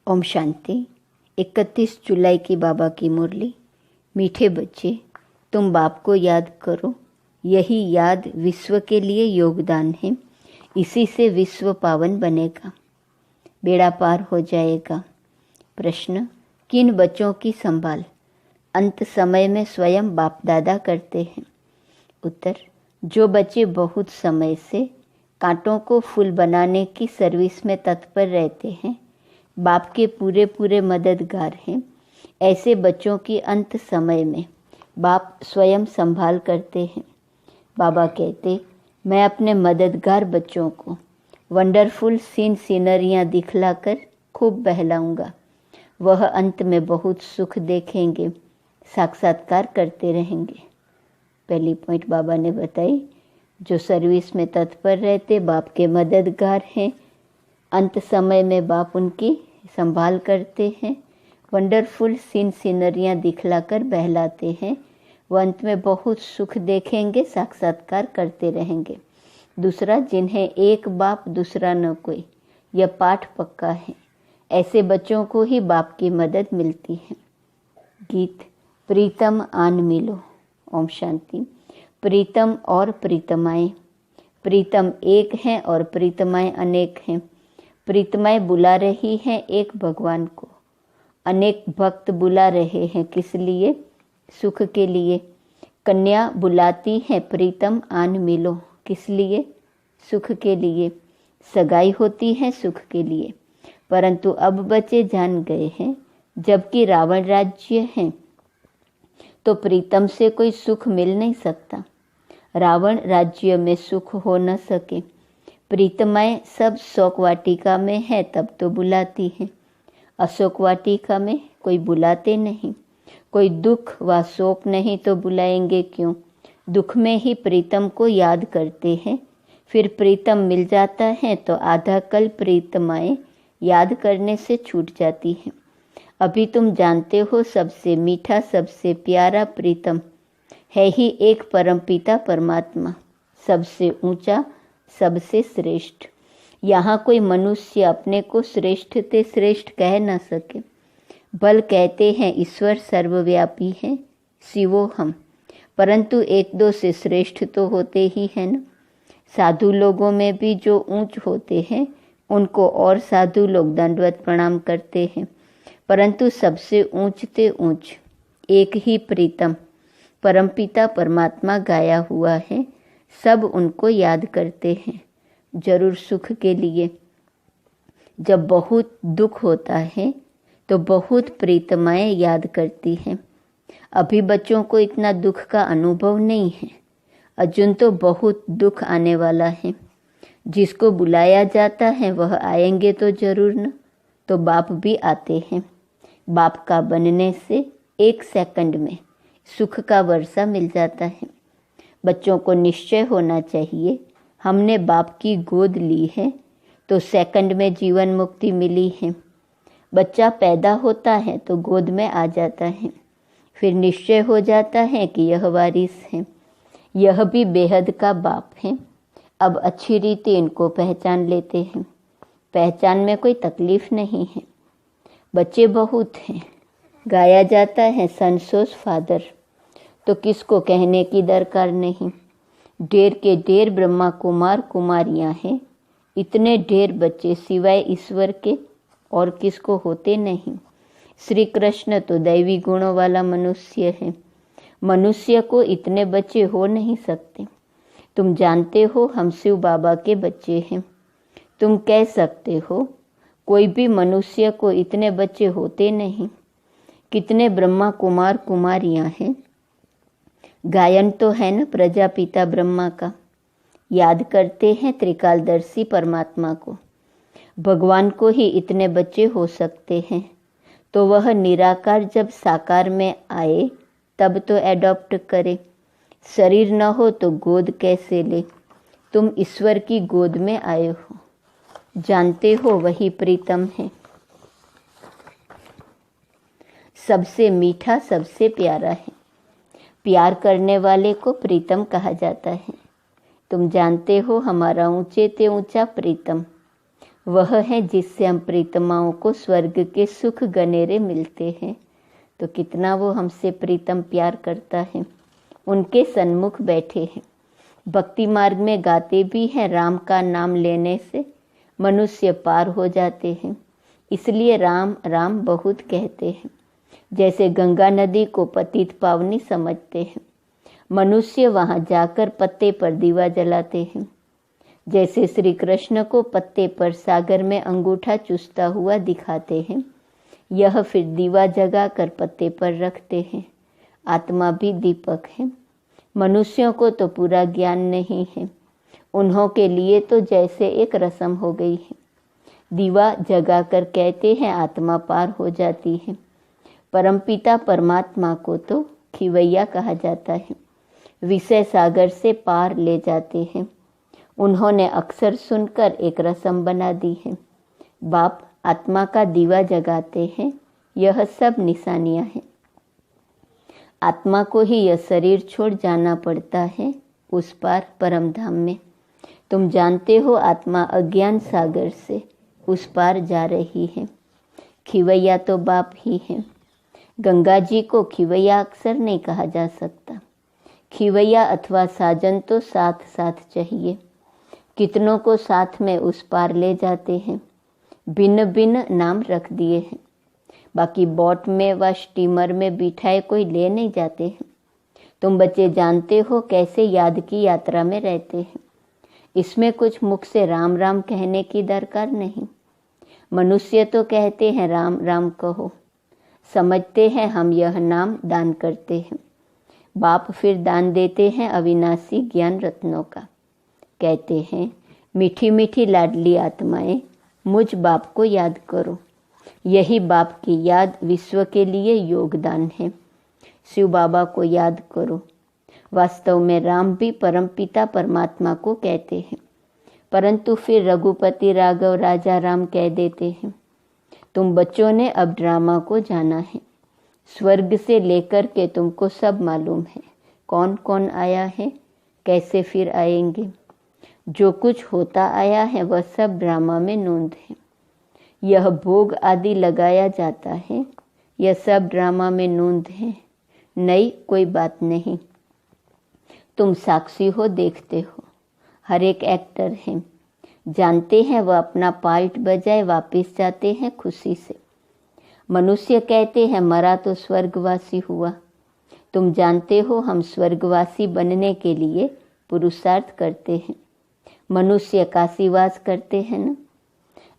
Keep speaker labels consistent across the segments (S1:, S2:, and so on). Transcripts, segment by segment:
S1: ओम शांति। 31 जुलाई की बाबा की मुरली। मीठे बच्चे, तुम बाप को याद करो। यही याद विश्व के लिए योगदान है। इसी से विश्व पावन बनेगा, बेड़ा पार हो जाएगा। प्रश्न, किन बच्चों की संभाल अंत समय में स्वयं बाप दादा करते हैं? उत्तर, जो बच्चे बहुत समय से कांटों को फूल बनाने की सर्विस में तत्पर रहते हैं, बाप के पूरे मददगार हैं। ऐसे बच्चों की अंत समय में बाप स्वयं संभाल करते हैं। बाबा कहते, मैं अपने मददगार बच्चों को वंडरफुल सीनरियाँ दिखलाकर खूब बहलाऊंगा। वह अंत में बहुत सुख देखेंगे, साक्षात्कार करते रहेंगे। पहली पॉइंट बाबा ने बताई, जो सर्विस में तत्पर रहते बाप के मददगार हैं। अंत समय में बाप उनकी संभाल करते हैं, वंडरफुल सीनरियाँ दिखलाकर बहलाते हैं। वह अंत में बहुत सुख देखेंगे, साक्षात्कार करते रहेंगे। दूसरा, जिन्हें एक बाप दूसरा न कोई, यह पाठ पक्का है। ऐसे बच्चों को ही बाप की मदद मिलती है। गीत, प्रीतम आन मिलो। ओम शांति। प्रीतम और प्रीतमाएँ। प्रीतम एक हैं और प्रीतमाएँ अनेक हैं। प्रीतमाएँ बुला रही हैं एक भगवान को, अनेक भक्त बुला रहे हैं। किस लिए? सुख के लिए। कन्या बुलाती है प्रीतम आन मिलो। किस लिए? सुख के लिए। सगाई होती है सुख के लिए। परंतु अब बच्चे जान गए हैं, जबकि रावण राज्य है तो प्रीतम से कोई सुख मिल नहीं सकता। रावण राज्य में सुख हो न सके। प्रीतमाएँ सब शोक वाटिका में है तब तो बुलाती हैं। अशोक वाटिका में कोई बुलाते नहीं। कोई दुख व शोक नहीं तो बुलाएंगे क्यों? दुख में ही प्रीतम को याद करते हैं। फिर प्रीतम मिल जाता है तो आधा कल प्रीतमाएँ याद करने से छूट जाती हैं। अभी तुम जानते हो, सबसे मीठा सबसे प्यारा प्रीतम है ही एक परमपिता परमात्मा, सबसे ऊंचा सबसे श्रेष्ठ। यहाँ कोई मनुष्य अपने को श्रेष्ठ ते श्रेष्ठ कह न सके। बल कहते हैं ईश्वर सर्वव्यापी है, शिवो हम। परंतु एक दो से श्रेष्ठ तो होते ही हैं न। साधु लोगों में भी जो ऊंच होते हैं उनको और साधु लोग दंडवत प्रणाम करते हैं। परंतु सबसे ऊंच ते ऊंच एक ही प्रीतम परमपिता परमात्मा गाया हुआ है। सब उनको याद करते हैं, जरूर सुख के लिए। जब बहुत दुख होता है तो बहुत प्रीतमाएँ याद करती हैं। अभी बच्चों को इतना दुख का अनुभव नहीं है। अर्जुन तो बहुत दुख आने वाला है। जिसको बुलाया जाता है वह आएंगे तो जरूर न, तो बाप भी आते हैं। बाप का बनने से 1 सेकंड में सुख का वर्षा मिल जाता है। बच्चों को निश्चय होना चाहिए, हमने बाप की गोद ली है तो सेकंड में जीवन मुक्ति मिली है। बच्चा पैदा होता है तो गोद में आ जाता है, फिर निश्चय हो जाता है कि यह वारिस है, यह भी बेहद का बाप है। अब अच्छी रीति इनको पहचान लेते हैं। पहचान में कोई तकलीफ नहीं है। बच्चे बहुत हैं। गाया जाता है सनसोस फादर, तो किसको कहने की दरकार नहीं। ढेर के ढेर ब्रह्मा कुमार कुमारियाँ हैं। इतने ढेर बच्चे सिवाय ईश्वर के और किसको होते नहीं। श्री कृष्ण तो दैवी गुणों वाला मनुष्य है। मनुष्य को इतने बच्चे हो नहीं सकते। तुम जानते हो हम शिव बाबा के बच्चे हैं। तुम कह सकते हो कोई भी मनुष्य को इतने बच्चे होते नहीं। कितने ब्रह्मा कुमार कुमारियाँ हैं। गायन तो है न प्रजापिता ब्रह्मा का। याद करते हैं त्रिकालदर्शी परमात्मा को। भगवान को ही इतने बच्चे हो सकते हैं, तो वह निराकार जब साकार में आए तब तो एडॉप्ट करे। शरीर न हो तो गोद कैसे ले? तुम ईश्वर की गोद में आए हो। जानते हो वही प्रीतम है, सबसे मीठा सबसे प्यारा है। प्यार करने वाले को प्रीतम कहा जाता है। तुम जानते हो हमारा ऊंचे ते ऊंचा प्रीतम वह है जिससे हम प्रीतमाओं को स्वर्ग के सुख गनेरे मिलते हैं। तो कितना वो हमसे प्रीतम प्यार करता है। उनके सन्मुख बैठे हैं। भक्ति मार्ग में गाते भी हैं, राम का नाम लेने से मनुष्य पार हो जाते हैं। इसलिए राम राम बहुत कहते हैं। जैसे गंगा नदी को पतित पावनी समझते हैं, मनुष्य वहां जाकर पत्ते पर दीवा जलाते हैं। जैसे श्री कृष्ण को पत्ते पर सागर में अंगूठा चूसता हुआ दिखाते हैं, यह फिर दीवा जगाकर पत्ते पर रखते हैं। आत्मा भी दीपक है। मनुष्यों को तो पूरा ज्ञान नहीं है, उन्हों के लिए तो जैसे एक रस्म हो गई है। दीवा जगाकर कहते हैं आत्मा पार हो जाती है। परमपिता परमात्मा को तो खिवैया कहा जाता है, विषय सागर से पार ले जाते हैं। उन्होंने अक्सर सुनकर एक रस्म बना दी है। बाप आत्मा का दीवा जगाते हैं, यह सब निशानियां हैं। आत्मा को ही यह शरीर छोड़ जाना पड़ता है उस पार परम धाम में। तुम जानते हो आत्मा अज्ञान सागर से उस पार जा रही है। खिवैया तो बाप ही है। गंगा जी को खिवैया अक्सर नहीं कहा जा सकता। खिवैया अथवा साजन तो साथ साथ चाहिए। कितनों को साथ में उस पार ले जाते हैं। भिन्न भिन्न नाम रख दिए हैं। बाकी बोट में व स्टीमर में बिठाए कोई ले नहीं जाते हैं। तुम बच्चे जानते हो कैसे याद की यात्रा में रहते हैं। इसमें कुछ मुख से राम राम कहने की दरकार नहीं। मनुष्य तो कहते हैं राम राम कहो, समझते हैं हम यह नाम दान करते हैं। बाप फिर दान देते हैं अविनाशी ज्ञान रत्नों का। कहते हैं मीठी मीठी लाडली आत्माएं, मुझ बाप को याद करो। यही बाप की याद विश्व के लिए योगदान है। शिव बाबा को याद करो। वास्तव में राम भी परमपिता परमात्मा को कहते हैं, परंतु फिर रघुपति राघव राजा राम कह देते हैं। तुम बच्चों ने अब ड्रामा को जाना है। स्वर्ग से लेकर के तुमको सब मालूम है, कौन कौन आया है, कैसे फिर आएंगे। जो कुछ होता आया है वह सब ड्रामा में नोंद है। यह भोग आदि लगाया जाता है, यह सब ड्रामा में नोंद है। नई कोई बात नहीं। तुम साक्षी हो, देखते हो। हर एक एक्टर है, जानते हैं वह अपना पार्ट बजाए वापस जाते हैं खुशी से। मनुष्य कहते हैं मरा तो स्वर्गवासी हुआ। तुम जानते हो हम स्वर्गवासी बनने के लिए पुरुषार्थ करते हैं। मनुष्य काशीवास करते हैं ना,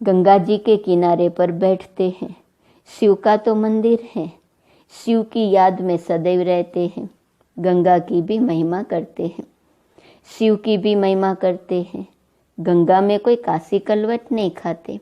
S1: गंगा जी के किनारे पर बैठते हैं। शिव का तो मंदिर है, शिव की याद में सदैव रहते हैं। गंगा की भी महिमा करते हैं, शिव की भी महिमा करते हैं। गंगा में कोई काशी कलवट नहीं खाते।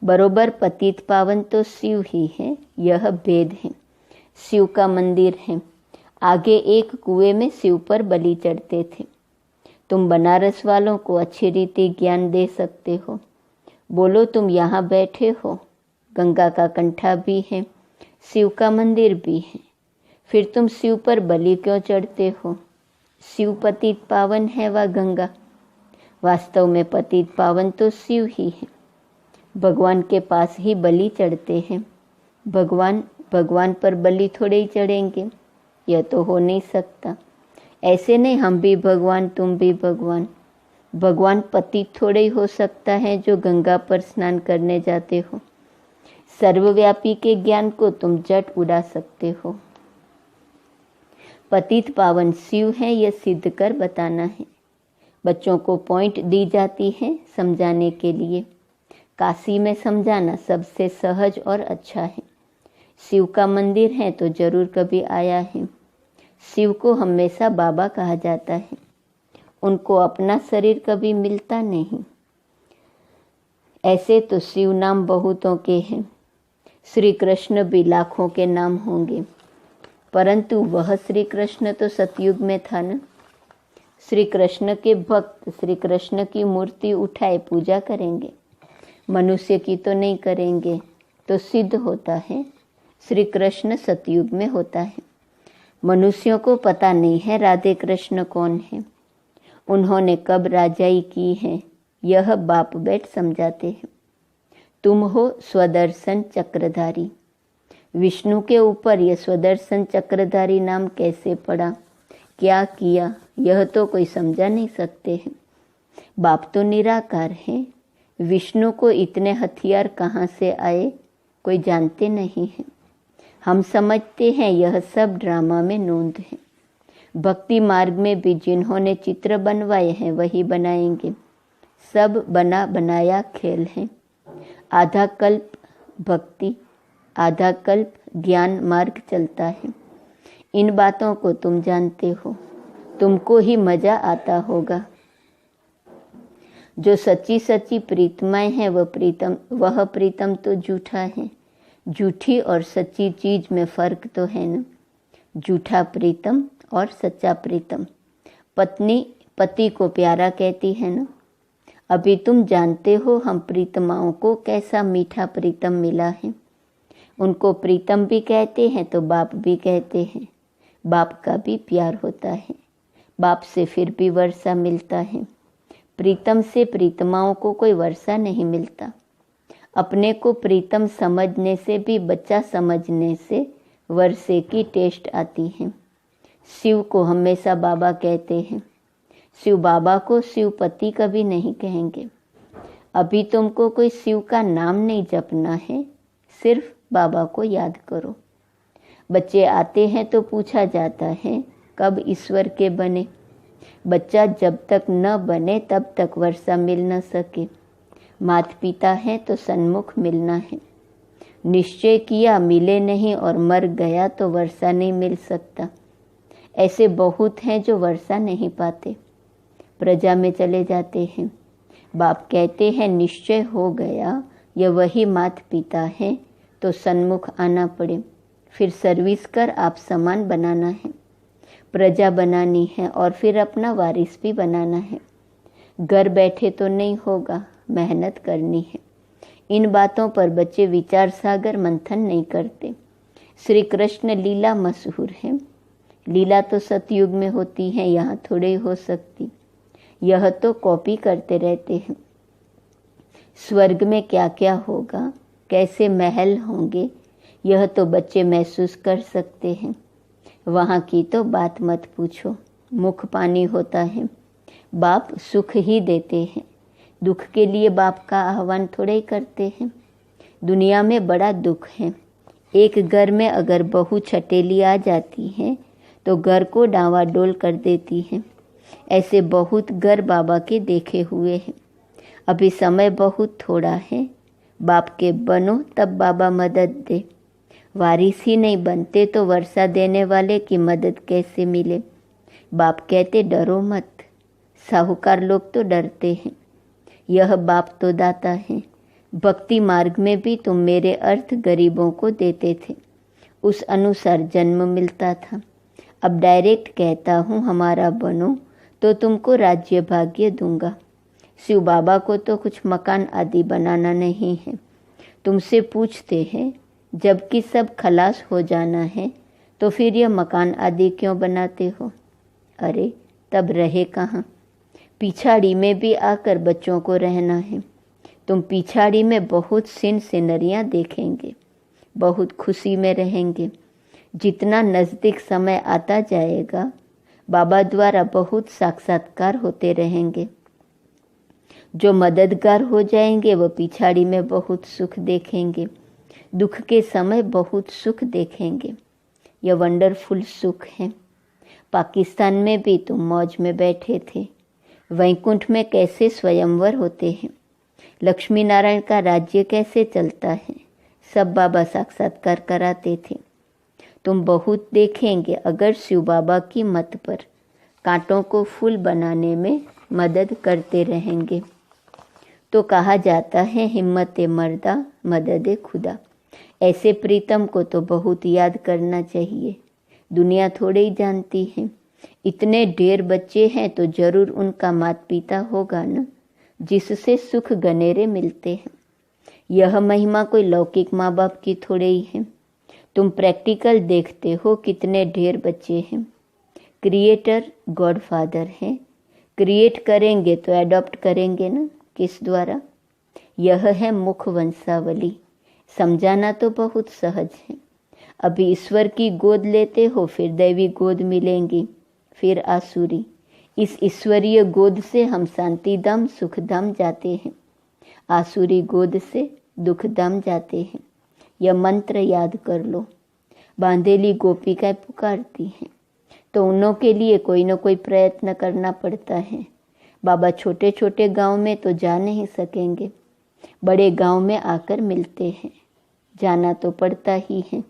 S1: बरोबर पतित पावन तो शिव ही है, यह भेद है। शिव का मंदिर है। आगे एक कुएं में शिव पर बलि चढ़ते थे। तुम बनारस वालों को अच्छी रीति ज्ञान दे सकते हो। बोलो तुम यहाँ बैठे हो, गंगा का कंठा भी है, शिव का मंदिर भी है, फिर तुम शिव पर बलि क्यों चढ़ते हो? शिव पतित पावन है व गंगा। वास्तव में पतित पावन तो शिव ही है। भगवान के पास ही बलि चढ़ते हैं। भगवान पर बलि थोड़े ही चढ़ेंगे, यह तो हो नहीं सकता। ऐसे नहीं हम भी भगवान तुम भी भगवान। भगवान पतित थोड़े ही हो सकता है जो गंगा पर स्नान करने जाते हो। सर्वव्यापी के ज्ञान को तुम जट उड़ा सकते हो। पतित पावन शिव है, यह सिद्ध कर बताना है। बच्चों को पॉइंट दी जाती है समझाने के लिए। काशी में समझाना सबसे सहज और अच्छा है। शिव का मंदिर है तो जरूर कभी आया है। शिव को हमेशा बाबा कहा जाता है। उनको अपना शरीर कभी मिलता नहीं। ऐसे तो शिव नाम बहुतों के हैं। श्री कृष्ण भी लाखों के नाम होंगे, परंतु वह श्री कृष्ण तो सतयुग में था ना। श्री कृष्ण के भक्त श्री कृष्ण की मूर्ति उठाए पूजा करेंगे, मनुष्य की तो नहीं करेंगे। तो सिद्ध होता है श्री कृष्ण सतयुग में होता है। मनुष्यों को पता नहीं है राधे कृष्ण कौन है, उन्होंने कब राजाई की है, यह बाप बैठ समझाते हैं। तुम हो स्वदर्शन चक्रधारी। विष्णु के ऊपर यह स्वदर्शन चक्रधारी नाम कैसे पड़ा, क्या किया, यह तो कोई समझा नहीं सकते हैं। बाप तो निराकार है, विष्णु को इतने हथियार कहाँ से आए कोई जानते नहीं है। हम समझते हैं यह सब ड्रामा में नोंद है। भक्ति मार्ग में भी जिन्होंने चित्र बनवाए हैं वही बनाएंगे। सब बना बनाया खेल है। आधा कल्प भक्ति, आधा कल्प ज्ञान मार्ग चलता है। इन बातों को तुम जानते हो, तुमको ही मजा आता होगा। जो सच्ची सच्ची प्रीतमाएं हैं वह प्रीतम तो झूठा है। झूठी और सच्ची चीज में फर्क तो है ना। झूठा प्रीतम और सच्चा प्रीतम। पत्नी पति को प्यारा कहती है ना। अभी तुम जानते हो हम प्रीतमाओं को कैसा मीठा प्रीतम मिला है। उनको प्रीतम भी कहते हैं तो बाप भी कहते हैं। बाप का भी प्यार होता है। बाप से फिर भी वर्षा मिलता है। प्रीतम से प्रीतमाओं को कोई वर्षा नहीं मिलता। अपने को प्रीतम समझने से भी बच्चा समझने से वर्षे की टेस्ट आती है। शिव को हमेशा बाबा कहते हैं। शिव बाबा को शिवपति कभी नहीं कहेंगे। अभी तुमको कोई शिव का नाम नहीं जपना है, सिर्फ बाबा को याद करो। बच्चे आते हैं तो पूछा जाता है कब ईश्वर के बने। बच्चा जब तक न बने तब तक वर्षा मिल न सके। माता पिता है तो सन्मुख मिलना है। निश्चय किया मिले नहीं और मर गया तो वर्षा नहीं मिल सकता। ऐसे बहुत हैं जो वर्षा नहीं पाते, प्रजा में चले जाते हैं। बाप कहते हैं निश्चय हो गया यह वही माता पिता है तो सन्मुख आना पड़े। फिर सर्विस कर आप समान बनाना है, प्रजा बनानी है और फिर अपना वारिस भी बनाना है। घर बैठे तो नहीं होगा, मेहनत करनी है। इन बातों पर बच्चे विचार सागर मंथन नहीं करते। श्री कृष्ण लीला मशहूर है। लीला तो सतयुग में होती है, यहाँ थोड़े ही हो सकती। यह तो कॉपी करते रहते हैं। स्वर्ग में क्या क्या होगा, कैसे महल होंगे, यह तो बच्चे महसूस कर सकते हैं। वहाँ की तो बात मत पूछो, मुख पानी होता है। बाप सुख ही देते हैं, दुख के लिए बाप का आह्वान थोड़े ही करते हैं। दुनिया में बड़ा दुख है। एक घर में अगर बहू छटेली आ जाती है तो घर को डांवाडोल कर देती है। ऐसे बहुत घर बाबा के देखे हुए हैं। अभी समय बहुत थोड़ा है। बाप के बनो तब बाबा मदद दे। वारिस ही नहीं बनते तो वर्षा देने वाले की मदद कैसे मिले। बाप कहते डरो मत। साहूकार लोग तो डरते हैं। यह बाप तो दाता है। भक्ति मार्ग में भी तुम मेरे अर्थ गरीबों को देते थे, उस अनुसार जन्म मिलता था। अब डायरेक्ट कहता हूँ हमारा बनो तो तुमको राज्य भाग्य दूंगा। शिव बाबा को तो कुछ मकान आदि बनाना नहीं है। तुमसे पूछते हैं जबकि सब खलास हो जाना है तो फिर यह मकान आदि क्यों बनाते हो। अरे तब रहे कहाँ। पिछाड़ी में भी आकर बच्चों को रहना है। तुम पिछाड़ी में बहुत सिनरियाँ देखेंगे, बहुत खुशी में रहेंगे। जितना नज़दीक समय आता जाएगा बाबा द्वारा बहुत साक्षात्कार होते रहेंगे। जो मददगार हो जाएंगे वो पिछाड़ी में बहुत सुख देखेंगे, दुख के समय बहुत सुख देखेंगे। यह वंडरफुल सुख है। पाकिस्तान में भी तुम मौज में बैठे थे। वैकुंठ में कैसे स्वयंवर होते हैं, लक्ष्मी नारायण का राज्य कैसे चलता है, सब बाबा साक्षात्कार कराते थे। तुम बहुत देखेंगे अगर शिव बाबा की मत पर कांटों को फूल बनाने में मदद करते रहेंगे। तो कहा जाता है हिम्मत मर्दा मदद खुदा। ऐसे प्रीतम को तो बहुत याद करना चाहिए। दुनिया थोड़े ही जानती है। इतने ढेर बच्चे हैं तो जरूर उनका माता पिता होगा न, जिससे सुख गनेरे मिलते हैं। यह महिमा कोई लौकिक माँ बाप की थोड़े ही है। तुम प्रैक्टिकल देखते हो कितने ढेर बच्चे हैं। क्रिएटर गॉड फादर है। क्रिएट करेंगे तो एडॉप्ट करेंगे ना, किस द्वारा। यह है मुख वंशावली। समझाना तो बहुत सहज है। अभी ईश्वर की गोद लेते हो, फिर दैवी गोद मिलेंगी, फिर आसुरी। इस ईश्वरीय गोद से हम शांतिधाम सुखधाम जाते हैं, आसुरी गोद से दुखधाम जाते हैं। यह मंत्र याद कर लो। बांधेली गोपिकाएं पुकारती हैं तो उनों के लिए कोई न कोई प्रयत्न करना पड़ता है। बाबा छोटे छोटे गांव में तो जा नहीं सकेंगे, बड़े गांव में आकर मिलते हैं, जाना तो पड़ता ही है।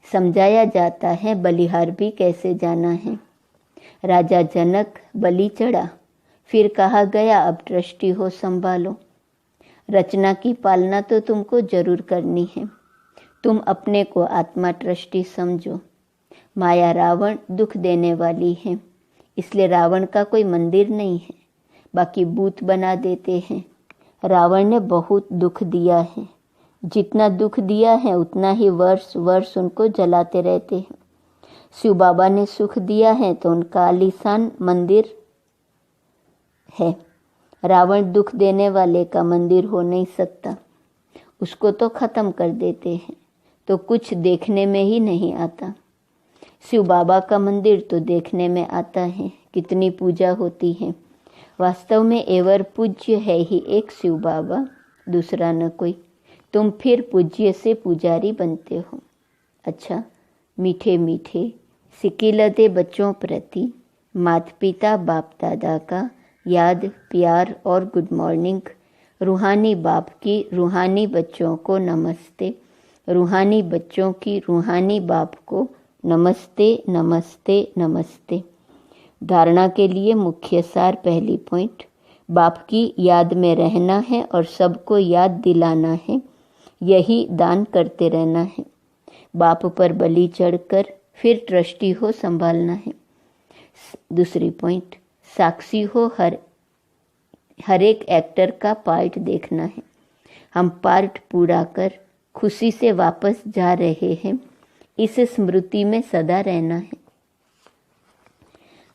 S1: समझाया जाता है बलिहार भी कैसे जाना है। राजा जनक बलि चढ़ा, फिर कहा गया अब ट्रस्टी हो संभालो। रचना की पालना तो तुमको जरूर करनी है। तुम अपने को आत्मा ट्रस्टी समझो। माया रावण दुख देने वाली है, इसलिए रावण का कोई मंदिर नहीं है, बाकी बूत बना देते हैं। रावण ने बहुत दुख दिया है, जितना दुख दिया है उतना ही वर्ष वर्ष उनको जलाते रहते हैं। शिव बाबा ने सुख दिया है तो उनका आलीशान मंदिर है। रावण दुख देने वाले का मंदिर हो नहीं सकता, उसको तो खत्म कर देते हैं, तो कुछ देखने में ही नहीं आता। शिव बाबा का मंदिर तो देखने में आता है, कितनी पूजा होती है। वास्तव में एवर पूज्य है ही एक शिव बाबा, दूसरा न कोई। तुम फिर पूज्य से पुजारी बनते हो। अच्छा, मीठे मीठे सिकिलते बच्चों प्रति माता पिता बाप दादा का याद प्यार और गुड मॉर्निंग। रूहानी बाप की रूहानी बच्चों को नमस्ते, रूहानी बच्चों की रूहानी बाप को नमस्ते नमस्ते नमस्ते। धारणा के लिए मुख्य सार, पहली पॉइंट, बाप की याद में रहना है और सबको याद दिलाना है, यही दान करते रहना है। बाप पर बलि चढ़कर फिर ट्रस्टी हो संभालना है। दूसरी पॉइंट, साक्षी हो हर एक एक्टर का पार्ट देखना है। हम पार्ट पूरा कर खुशी से वापस जा रहे हैं, इस स्मृति में सदा रहना है।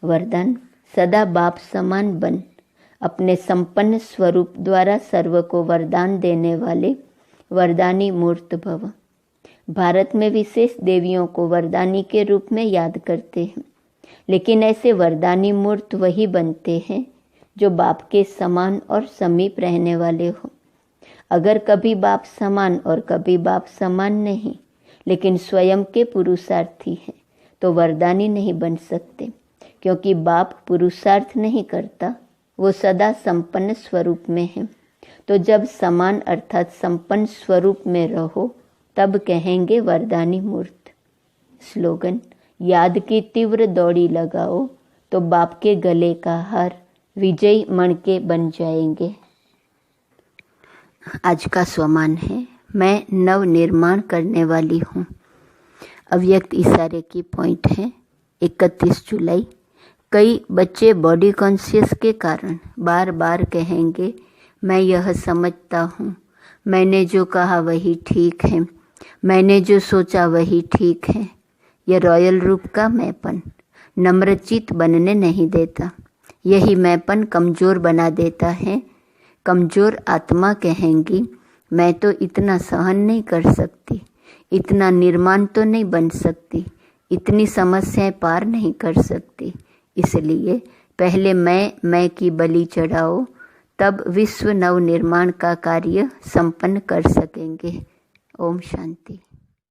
S1: वरदान, सदा बाप समान बन, अपने संपन्न स्वरूप द्वारा सर्व को वरदान देने वाले वरदानी मूर्त भव। भारत में विशेष देवियों को वरदानी के रूप में याद करते हैं, लेकिन ऐसे वरदानी मूर्त वही बनते हैं जो बाप के समान और समीप रहने वाले हो। अगर कभी बाप समान और कभी बाप समान नहीं, लेकिन स्वयं के पुरुषार्थी हैं, तो वरदानी नहीं बन सकते, क्योंकि बाप पुरुषार्थ नहीं करता, वो सदा संपन्न स्वरूप में है। तो जब समान अर्थात संपन्न स्वरूप में रहो, तब कहेंगे वरदानी मूर्त। स्लोगन, याद की तीव्र दौड़ी लगाओ तो बाप के गले का हार विजयी मणके बन जाएंगे। आज का स्वमान है, मैं नव निर्माण करने वाली हूँ। अव्यक्त इशारे की पॉइंट है 31 जुलाई। कई बच्चे बॉडी कॉन्शियस के कारण बार बार कहेंगे, मैं यह समझता हूँ, मैंने जो कहा वही ठीक है, मैंने जो सोचा वही ठीक है। यह रॉयल रूप का मैंपन नम्रचित बनने नहीं देता, यही मैंपन कमज़ोर बना देता है। कमज़ोर आत्मा कहेंगी, मैं तो इतना सहन नहीं कर सकती, इतना निर्माण तो नहीं बन सकती, इतनी समस्याएं पार नहीं कर सकती। इसलिए पहले मैं की बलि चढ़ाओ, तब विश्व नव निर्माण का कार्य संपन्न कर सकेंगे। ओम शांति।